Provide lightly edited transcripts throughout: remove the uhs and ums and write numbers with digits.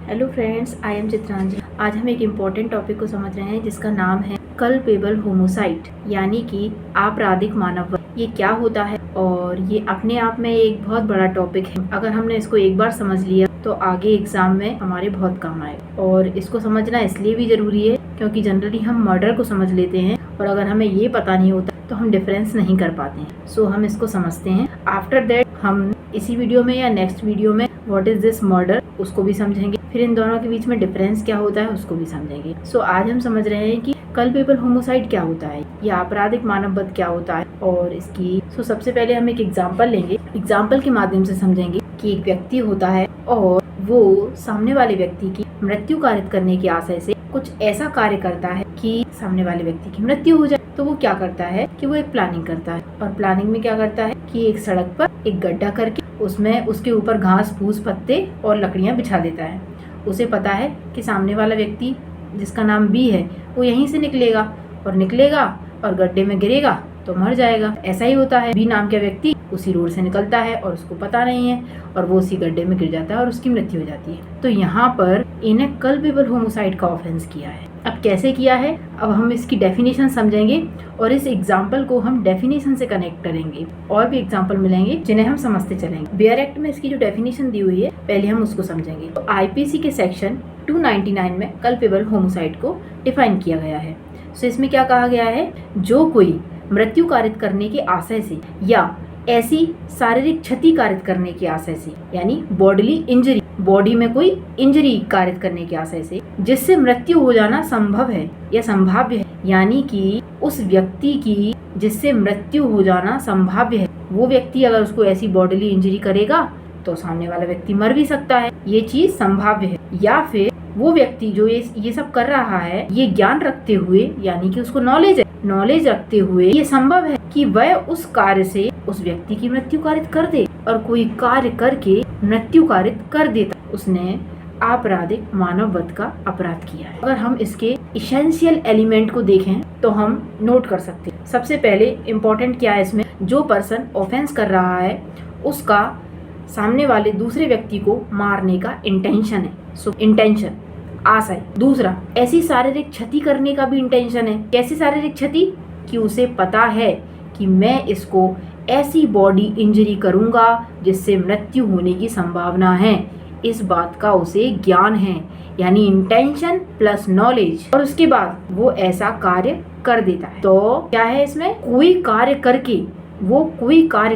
Hello friends, I am Chitranjali. आज हम एक इम्पॉर्टेंट टॉपिक को समझ रहे हैं जिसका नाम है कल्पेबल होमोसाइड यानी कि आपराधिक मानववध। ये क्या होता है और ये अपने आप में एक बहुत बड़ा टॉपिक है। अगर हमने इसको एक बार समझ लिया तो आगे एग्जाम में हमारे बहुत काम आएगा। और इसको समझना इसलिए भी जरूरी है क्योंकि जनरली हम मर्डर को समझ लेते हैं और अगर हमें ये पता नहीं होता तो हम डिफरेंस नहीं कर पाते हैं। सो हम इसको समझते हैं। आफ्टर दैट हम इसी वीडियो में या नेक्स्ट वीडियो में व्हाट इज दिस मर्डर उसको भी समझेंगे, फिर इन दोनों के बीच में डिफरेंस क्या होता है उसको भी समझेंगे। सो आज हम समझ रहे हैं कि कल्पेबल होमोसाइड क्या होता है या आपराधिक मानववध क्या होता है और इसकी सबसे पहले हम एक एग्जांपल लेंगे। एग्जांपल के माध्यम से समझेंगे कि एक व्यक्ति होता है और वो सामने वाले व्यक्ति की मृत्यु कारित करने के आशय से कुछ ऐसा कार्य करता है कि सामने वाले व्यक्ति की मृत्यु हो जाए। तो वो क्या करता है कि वो एक प्लानिंग करता है और प्लानिंग में क्या करता है कि एक सड़क पर एक गड्ढा करके उसमें उसके ऊपर घास फूस पत्ते और लकड़ियां बिछा देता है। उसे पता है कि सामने वाला व्यक्ति जिसका नाम बी है वो यहीं से निकलेगा और गड्ढे में गिरेगा तो मर जाएगा। ऐसा ही होता है, बी नाम का व्यक्ति उसी रोड से निकलता है और उसको पता नहीं है और वो उसी गड्ढे में गिर जाता है और उसकी मृत्यु हो जाती है। तो यहाँ पर इन्हें कल्पेबल होमोसाइड का ऑफेंस किया है। अब कैसे किया है, अब हम इसकी डेफिनेशन समझेंगे और इस एग्जाम्पल को हम डेफिनेशन से कनेक्ट करेंगे। और भी एग्जाम्पल मिलेंगे जिन्हें हम समझते चलेंगे। बेयर एक्ट में इसकी जो डेफिनेशन दी हुई है पहले हम उसको समझेंगे। तो आईपीसी के सेक्शन 299 में कल्पेबल होमोसाइड को डिफाइन किया गया है। सो इसमें क्या कहा गया है, जो कोई मृत्यु कारित करने के आशय से या ऐसी शारीरिक क्षति कारित करने के आशय से यानी बॉडीली इंजरी, बॉडी में कोई इंजरी कारित करने के आशय से जिससे मृत्यु हो जाना संभव है या संभाव्य है, यानी कि उस व्यक्ति की जिससे मृत्यु हो जाना संभाव्य है, वो व्यक्ति अगर उसको ऐसी बॉडीली इंजरी करेगा तो सामने वाला व्यक्ति मर भी सकता है, ये चीज संभाव्य है। या फिर वो व्यक्ति जो ये सब कर रहा है ये ज्ञान रखते हुए यानी कि उसको नॉलेज रखते हुए ये संभव है कि वह उस कार्य से उस व्यक्ति की मृत्यु कारित कर दे और कोई कार्य करके मृत्यु कारित कर देता, उसने आपराधिक मानववध का अपराध किया है। अगर हम इसके इसेंशियल एलिमेंट को देखें तो हम नोट कर सकते हैं। सबसे पहले इम्पोर्टेंट क्या है, इसमें जो पर्सन ऑफेंस कर रहा है उसका सामने वाले दूसरे व्यक्ति को मारने का इंटेंशन है। सो इंटेंशन, आशय। दूसरा, ऐसी शारीरिक क्षति करने का भी इंटेंशन है। कैसी शारीरिक क्षति, कि उसे पता है कि मैं इसको ऐसी बॉडी इंजरी करूंगा जिससे मृत्यु होने की संभावना है, इस बात का उसे ज्ञान है, यानी इंटेंशन प्लस नॉलेज। और उसके बाद वो ऐसा कार्य कर देता है। तो क्या है इसमें, कोई कार्य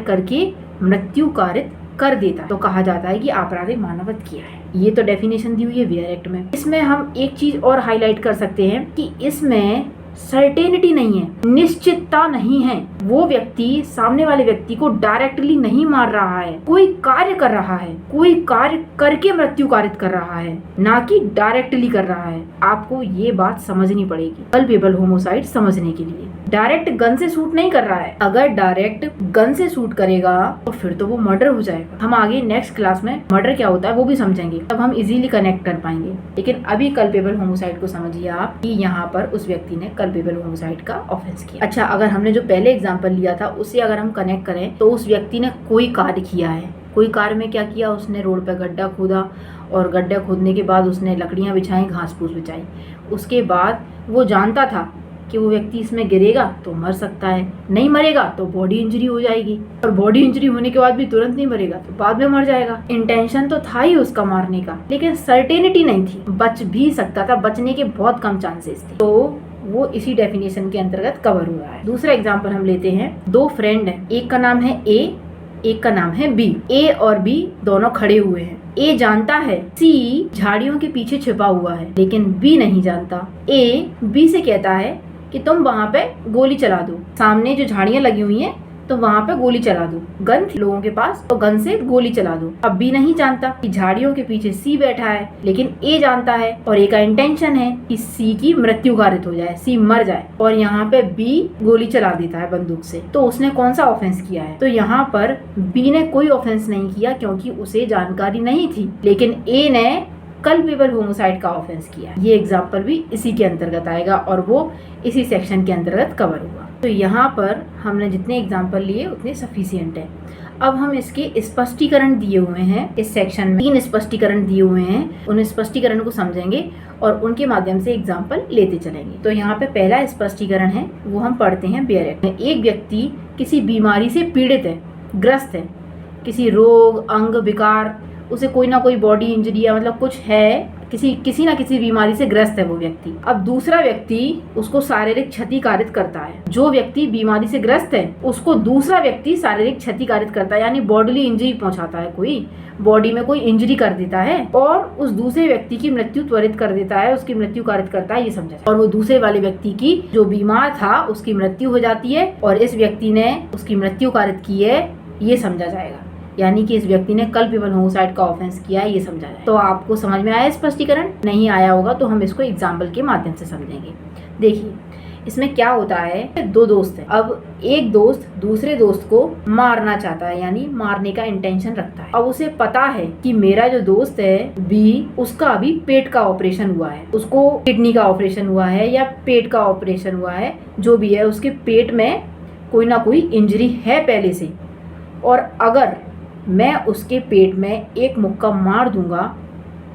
करके मृत्यु कारित कर देता है तो कहा जाता है कि आपराधिक मानववध किया है। ये तो डेफिनेशन दी हुई है वेयर एक्ट में। इसमें हम एक चीज और हाईलाइट कर सकते हैं कि इसमें सर्टेनिटी नहीं है, निश्चितता नहीं है। वो व्यक्ति सामने वाले व्यक्ति को डायरेक्टली नहीं मार रहा है, कोई कार्य कर रहा है, कोई कार्य करके मृत्यु कारित कर रहा है, ना कि डायरेक्टली कर रहा है। आपको ये बात समझनी पड़ेगी कल्पेबल होमोसाइड समझने के लिए। डायरेक्ट गन से शूट नहीं कर रहा है, अगर डायरेक्ट गन से शूट करेगा तो फिर तो वो मर्डर हो जाएगा। हम आगे नेक्स्ट क्लास में मर्डर क्या होता है वो भी समझेंगे, तब हम इजीली कनेक्ट कर पाएंगे। लेकिन अभी कल्पेबल होमोसाइड को समझिए आप कि यहाँ पर उस व्यक्ति ने कल्पेबल होमोसाइड का ऑफेंस किया। अच्छा, अगर हमने जो पहले एग्जांपल लिया था उससे अगर हम कनेक्ट करें तो उस व्यक्ति ने कोई कार्य किया है। कोई कार्य में क्या किया, उसने रोड पे गड्ढा खोदा और गड्ढा खोदने के बाद उसने लकड़ियां बिछाई, घास फूस बिछाई। उसके बाद वो जानता था कि वो व्यक्ति इसमें गिरेगा तो मर सकता है, नहीं मरेगा तो बॉडी इंजरी हो जाएगी और बॉडी इंजरी होने के बाद भी तुरंत नहीं मरेगा तो बाद में मर जाएगा। इंटेंशन तो था ही उसका मारने का, लेकिन सर्टेनिटी नहीं थी, बच भी सकता था, बचने के बहुत कम चांसेस थे, तो वो इसी डेफिनेशन के अंतर्गत कवर हुआ है। दूसरा एग्जाम्पल हम लेते हैं। दो फ्रेंड हैं, एक का नाम है ए, एक का नाम है बी। ए और बी दोनों खड़े हुए हैं। ए जानता है सी झाड़ियों के पीछे छिपा हुआ है, लेकिन बी नहीं जानता। ए बी से कहता है कि तुम वहाँ पे गोली चला दो, सामने जो झाड़ियाँ लगी हुई हैं तो वहाँ पे गोली चला दो, गन लोगों के पास तो गन से गोली चला दो। अब बी नहीं जानता कि झाड़ियों के पीछे सी बैठा है, लेकिन ए जानता है और ए का इंटेंशन है कि सी की मृत्यु कारित हो जाए, सी मर जाए, और यहाँ पे बी गोली चला देता है बंदूक से। तो उसने कौन सा ऑफेंस किया है, तो यहाँ पर बी ने कोई ऑफेंस नहीं किया क्योंकि उसे जानकारी नहीं थी, लेकिन ए ने कल्पेबल होमोसाइड का ऑफेंस किया। ये एग्जाम्पल भी इसी के अंतर्गत आएगा और वो इसी सेक्शन के अंतर्गत कवर हुआ। तो यहाँ पर हमने जितने एग्जाम्पल लिए उतने सफिशिएंट है। अब हम इसके स्पष्टीकरण दिए हुए हैं इस सेक्शन में, 3 स्पष्टीकरण दिए हुए हैं, उन स्पष्टीकरण को समझेंगे और उनके माध्यम से एग्जाम्पल लेते चलेंगे। तो यहाँ पे पहला स्पष्टीकरण है वो हम पढ़ते हैं बेयर एक्ट। एक व्यक्ति किसी बीमारी से पीड़ित है, ग्रस्त है, किसी रोग, अंग विकार, उसे कोई ना कोई बॉडी इंजरी या मतलब कुछ है, किसी ना किसी बीमारी से ग्रस्त है वो व्यक्ति। अब दूसरा व्यक्ति उसको शारीरिक क्षति कारित करता है। जो व्यक्ति बीमारी से ग्रस्त है उसको दूसरा व्यक्ति शारीरिक क्षति कारित करता है, यानी बॉडीली इंजरी पहुंचाता है, कोई बॉडी में कोई इंजरी कर देता है और उस दूसरे व्यक्ति की मृत्यु त्वरित कर देता है, उसकी मृत्यु कारित करता है, ये समझा। और वो दूसरे वाले व्यक्ति की जो बीमार था उसकी मृत्यु हो जाती है और इस व्यक्ति ने उसकी मृत्यु कारित की है, ये समझा जाएगा। यानी कि इस व्यक्ति ने कल्पेबल होमोसाइड का ऑफेंस किया है, ये समझा जाए। तो आपको समझ में आया स्पष्टीकरण? नहीं आया होगा तो हम इसको एग्जाम्पल के माध्यम से समझेंगे। देखिए इसमें क्या होता है, 2 दोस्त हैं। अब एक दोस्त दूसरे दोस्त को मारना चाहता है, यानी मारने का इंटेंशन रखता है। अब उसे पता है कि मेरा जो दोस्त है बी, उसका अभी पेट का ऑपरेशन हुआ है, उसको किडनी का ऑपरेशन हुआ है या पेट का ऑपरेशन हुआ है, जो भी है, उसके पेट में कोई ना कोई इंजरी है पहले से, और अगर मैं उसके पेट में एक मुक्का मार दूंगा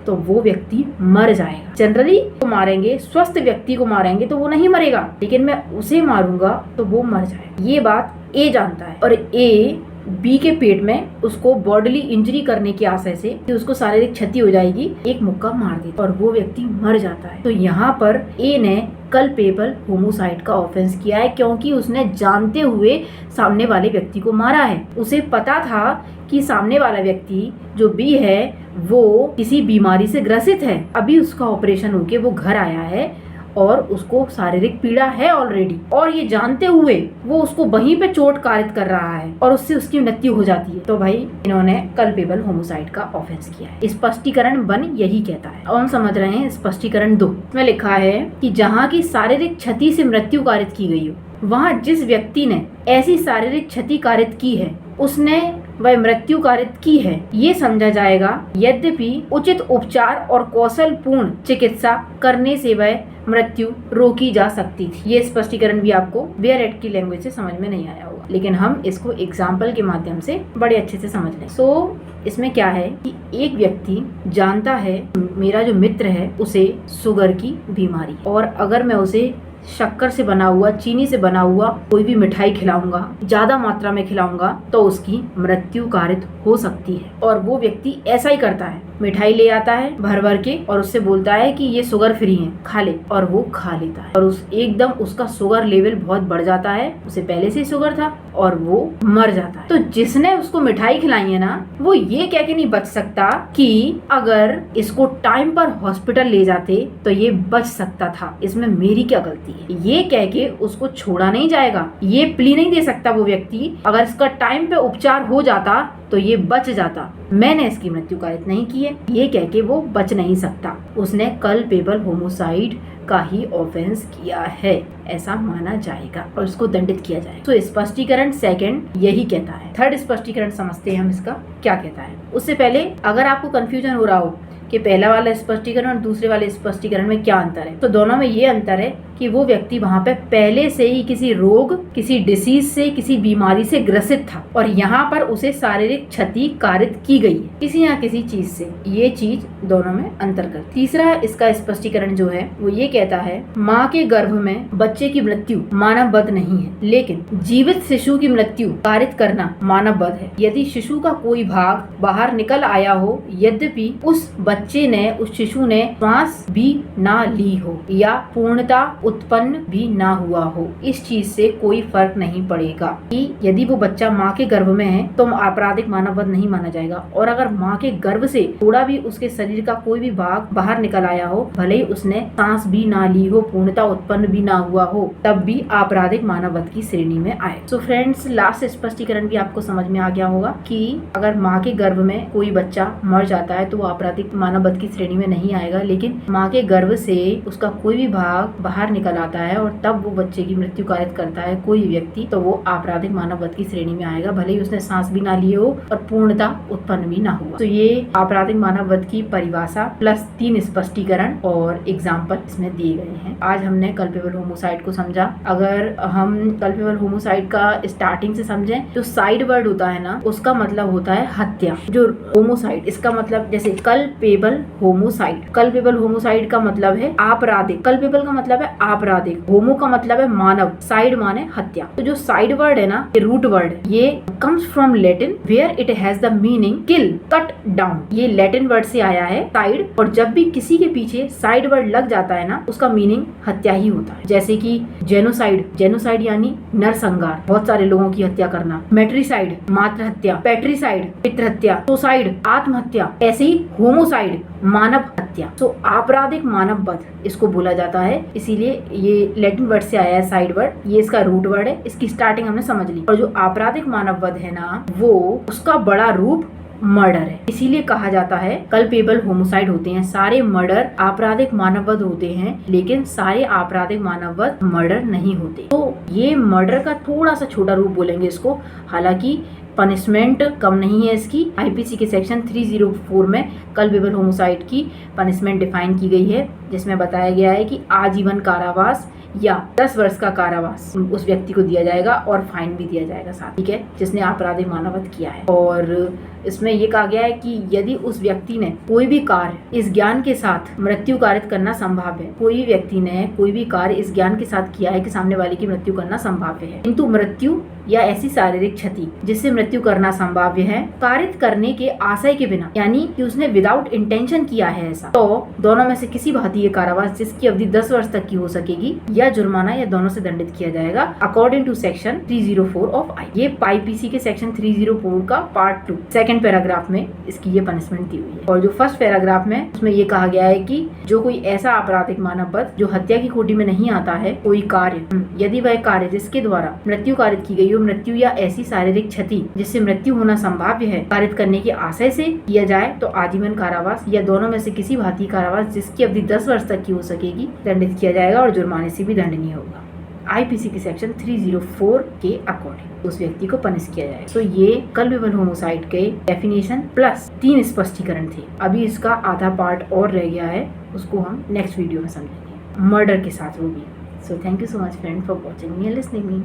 तो वो व्यक्ति मर जाएगा। जनरली तो मारेंगे, स्वस्थ व्यक्ति को मारेंगे तो वो नहीं मरेगा, लेकिन मैं उसे मारूंगा तो वो मर जाएगा। ये बात ए जानता है और ए बी के पेट में उसको बॉडीली इंजरी करने की आशय से कि उसको शारीरिक क्षति हो जाएगी, एक मुक्का मार देता और वो व्यक्ति मर जाता है। तो यहाँ पर ए ने कल्पेबल होमोसाइड का ऑफेंस किया है, क्योंकि उसने जानते हुए सामने वाले व्यक्ति को मारा है। उसे पता था कि सामने वाला व्यक्ति जो बी है वो किसी बीमारी से ग्रसित है, अभी उसका ऑपरेशन होके वो घर आया है और उसको शारीरिक पीड़ा है ऑलरेडी, और ये जानते हुए वो उसको वहीं पे चोट कारित कर रहा है और उससे उसकी मृत्यु हो जाती है। तो भाई इन्होंने कल्पेबल होमोसाइड का ऑफेंस किया है। स्पष्टीकरण 1 यही कहता है। और हम समझ रहे हैं स्पष्टीकरण 2 में लिखा है कि जहाँ की शारीरिक क्षति से मृत्यु कारित की गई हो, वहाँ जिस व्यक्ति ने ऐसी शारीरिक क्षति कारित की है उसने वह मृत्यु कारित की है, ये समझा जाएगा, यद्यपि उचित उपचार और कौशल पूर्ण चिकित्सा करने से वह मृत्यु रोकी जा सकती थी। ये स्पष्टीकरण भी आपको बेयर एक्ट की लैंग्वेज से समझ में नहीं आया होगा, लेकिन हम इसको एग्जाम्पल के माध्यम से बड़े अच्छे से समझ लें। सो इसमें क्या है कि एक व्यक्ति जानता है मेरा जो मित्र है उसे शुगर की बीमारी, और अगर मैं उसे शक्कर से बना हुआ, चीनी से बना हुआ कोई भी मिठाई खिलाऊंगा, ज्यादा मात्रा में खिलाऊंगा, तो उसकी मृत्यु कारित हो सकती है। और वो व्यक्ति ऐसा ही करता है, मिठाई ले आता है भर भर के और उससे बोलता है कि ये शुगर फ्री है, खा ले, और वो खा लेता है और उस एकदम उसका शुगर लेवल बहुत बढ़ जाता है, उसे पहले से शुगर था और वो मर जाता है। तो जिसने उसको मिठाई खिलाई है ना, वो ये कह के नहीं बच सकता कि अगर इसको टाइम पर हॉस्पिटल ले जाते तो ये बच सकता था, इसमें मेरी क्या गलती है, ये कह के उसको छोड़ा नहीं जाएगा। ये प्ली नहीं दे सकता वो व्यक्ति, अगर इसका टाइम पे उपचार हो जाता तो ये बच जाता, मैंने इसकी मृत्यु कारित नहीं की है, ये कह के वो बच नहीं सकता। उसने कल्पेबल होमोसाइड का ही ऑफेंस किया है, ऐसा माना जाएगा और उसको दंडित किया जाएगा। तो स्पष्टीकरण 2 यही कहता है। 3rd स्पष्टीकरण समझते हैं हम इसका क्या कहता है। उससे पहले अगर आपको कंफ्यूजन हो रहा हो कि पहला वाला स्पष्टीकरण और दूसरे वाले स्पष्टीकरण में क्या अंतर है, तो दोनों में ये अंतर है कि वो व्यक्ति वहाँ पे पहले से ही किसी रोग, किसी डिसीज से, किसी बीमारी से ग्रसित था और यहाँ पर उसे शारीरिक क्षति कारित की गई है किसी न किसी चीज से। ये चीज दोनों में अंतर करती। तीसरा इसका स्पष्टीकरण जो है वो ये कहता है, माँ के गर्भ में बच्चे की मृत्यु मानववध नहीं है, लेकिन जीवित शिशु की मृत्यु कारित करना मानववध है। यदि शिशु का कोई भाग बाहर निकल आया हो, यद्यपि उस बच्चे ने, उस शिशु ने श्वास भी ना ली हो या पूर्णता उत्पन्न भी ना हुआ हो, इस चीज से कोई फर्क नहीं पड़ेगा कि यदि वो बच्चा माँ के गर्भ में है तो आपराधिक मानववध नहीं माना जाएगा, और अगर माँ के गर्भ से थोड़ा भी उसके शरीर का कोई भी भाग बाहर निकल आया हो, भले ही उसने सांस भी ना ली हो, पूर्णता उत्पन्न भी ना हुआ हो, तब भी आपराधिक मानववध की श्रेणी में आए। तो फ्रेंड्स, लास्ट स्पष्टीकरण भी आपको समझ में आ गया होगा कि अगर माँ के गर्भ में कोई बच्चा मर जाता है तो वो आपराधिक मानववध की श्रेणी में नहीं आएगा, लेकिन माँ के गर्भ से उसका कोई भी भाग बाहर निकल आता है और तब वो बच्चे की मृत्यु कारित करता है कोई व्यक्ति, तो वो आपराधिक मानव वध की श्रेणी में आएगा, भले ही उसने सांस भी ना लिए हो और पूर्णता उत्पन्न भी ना हुआ। तो ये आपराधिक मानव वध की परिभाषा प्लस 3 स्पष्टीकरण और एग्जाम्पल इसमें दिए गए हैं। आज हमने कल्पेबल होमोसाइड को समझा। अगर हम कल्पेबल होमोसाइड का स्टार्टिंग से समझें, जो साइड वर्ड होता है ना, उसका मतलब होता है हत्या। जो होमोसाइड, इसका मतलब जैसे कल्पेबल होमोसाइड, कल्पेबल होमोसाइड का मतलब है आपराधिक, कल्पेबल का मतलब है आपराधिक, होमो का मतलब है मानव, साइड माने हत्या। तो जो साइड वर्ड है ना, ये रूट वर्ड, ये comes from Latin where it has the meaning kill, cut down. ये लैटिन वर्ड से आया है साइड, और जब भी किसी के पीछे साइड वर्ड लग जाता है ना, उसका मीनिंग हत्या ही होता है। जैसे कि जेनोसाइड, जेनोसाइड यानी नरसंहार, बहुत सारे लोगों की हत्या करना। मैट्रिसाइड, मातृ हत्या। पैट्रिसाइड, पितृ हत्या। सुसाइड, आत्महत्या। ऐसे ही होमोसाइड, मानव हत्या। तो आपराधिक मानव वध इसको बोला जाता है, इसीलिए ये लैटिन वर्ड से आया है साइड वर्ड, ये इसका रूट वर्ड है। इसकी स्टार्टिंग हमने समझ ली। और जो आपराधिक मानव वध है ना, वो उसका बड़ा रूप मर्डर है, इसीलिए कहा जाता है कल्पेबल होमोसाइड होते हैं। सारे मर्डर आपराधिक मानववध होते हैं, लेकिन सारे आपराधिक मानववध मर्डर नहीं होते। तो ये मर्डर का थोड़ा सा छोटा रूप बोलेंगे इसको, हालांकि पनिशमेंट कम नहीं है इसकी। आईपीसी के सेक्शन 304 में कल्पेबल होमोसाइड की पनिशमेंट डिफाइन की गई है, जिसमें बताया गया है कि आजीवन कारावास या 10 वर्ष का कारावास उस व्यक्ति को दिया जाएगा और फाइन भी दिया जाएगा साथ, ठीक है, जिसने आपराधिक मानववध किया है। और इसमें ये कहा गया है कि यदि उस व्यक्ति ने कोई भी कार्य इस ज्ञान के साथ मृत्यु कारित करना संभव है, कोई व्यक्ति ने कोई भी कार्य इस ज्ञान के साथ किया है कि सामने वाले की मृत्यु करना संभाव्य है, किंतु मृत्यु या ऐसी शारीरिक क्षति जिससे मृत्यु करना संभाव्य है कारित करने के आशय के बिना, यानी कि उसने विदाउट इंटेंशन किया है ऐसा, तो दोनों में से किसी भांति ये कारावास जिसकी अवधि 10 वर्ष तक की हो सकेगी या जुर्माना या दोनों से दंडित किया जाएगा अकॉर्डिंग टू सेक्शन 304 ऑफ आई। ये आईपीसी के सेक्शन 304 का पार्ट 2 सेकंड पैराग्राफ में इसकी ये पनिशमेंट दी हुई है। और जो फर्स्ट पैराग्राफ में उसमें ये कहा गया है कि जो कोई ऐसा आपराधिक मानववध जो हत्या की कोटि में नहीं आता है, कोई कार्य, यदि वह कार्य जिसके द्वारा मृत्यु कारित की गई हो, मृत्यु या ऐसी शारीरिक क्षति जिससे मृत्यु होना संभाव्य है कारित करने के आशय से किया जाए, तो आजीवन कारावास या दोनों में से किसी भांति कारावास जिसकी अवधि 10 वर्ष तक की हो सकेगी दंडित किया जाएगा और जुर्माने से भी दंडनीय होगा। आईपीसी के सेक्शन 304 के अकॉर्डिंग उस व्यक्ति को पनिश किया जाए। तो ये कल्पेबल होमोसाइड के डेफिनेशन प्लस 3 स्पष्टीकरण थे। अभी इसका आधा पार्ट और रह गया है, उसको हम नेक्स्ट वीडियो में समझेंगे, मर्डर के साथ वो भी। So thank you so much friend for watching me and listening me.